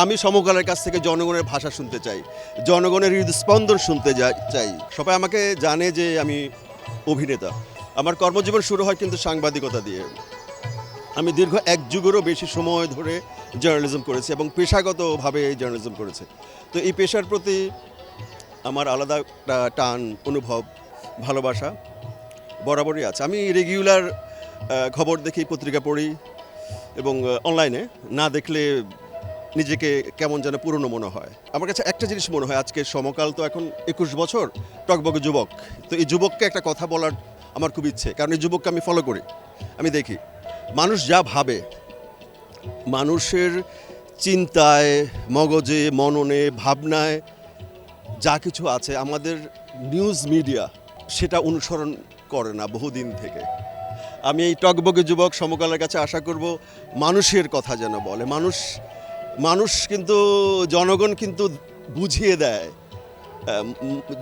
আমি সমকালের কাছ থেকে জনগণের ভাষা শুনতে চাই, জনগণের হৃদস্পন্দন শুনতে চাই। সবাই আমাকে জানে যে আমি অভিনেতা। আমার কর্মজীবন শুরু হয় কিন্তু সাংবাদিকতা দিয়ে। আমি দীর্ঘ এক যুগেরও বেশি সময় ধরে জার্নালিজম করেছি এবং পেশাগতভাবে জার্নালিজম করেছি। তো এই পেশার প্রতি আমার আলাদা একটা টান, অনুভব, ভালোবাসা বরাবরই আছে। আমি রেগুলার খবর দেখি, পত্রিকা পড়ি এবং অনলাইনে না দেখলে নিজেকে কেমন যেন পুরনো মনে হয়। আমার কাছে একটা জিনিস মনে হয়, আজকে সমকাল তো এখন 21 বছর, টকবকে যুবক। তো এই যুবককে একটা কথা বলার আমার খুব ইচ্ছে, কারণ এই যুবককে আমি ফলো করি, আমি দেখি মানুষ যা ভাবে, মানুষের চিন্তায়, মগজে, মননে, ভাবনায় যা কিছু আছে আমাদের নিউজ মিডিয়া সেটা অনুসরণ করে না বহুদিন থেকে। আমি এই টকবকে যুবক সমকালের কাছে আশা করব মানুষের কথা যেন বলে। মানুষ কিন্তু, জনগণ কিন্তু বুঝিয়ে দেয়।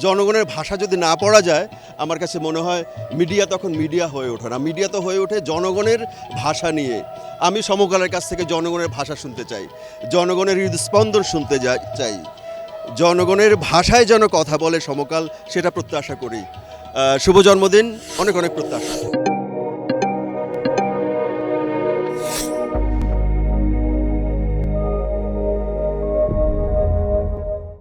জনগণের ভাষা যদি না পড়া যায়, আমার কাছে মনে হয় মিডিয়া তখন মিডিয়া হয়ে ওঠে না। মিডিয়া তো হয়ে ওঠে জনগণের ভাষা নিয়ে। আমি সমকালের কাছ থেকে জনগণের ভাষা শুনতে চাই, জনগণের হৃদস্পন্দন শুনতে চাই। জনগণের ভাষায় যেন কথা বলে সমকাল, সেটা প্রত্যাশা করি। শুভ জন্মদিন, অনেক অনেক প্রত্যাশা।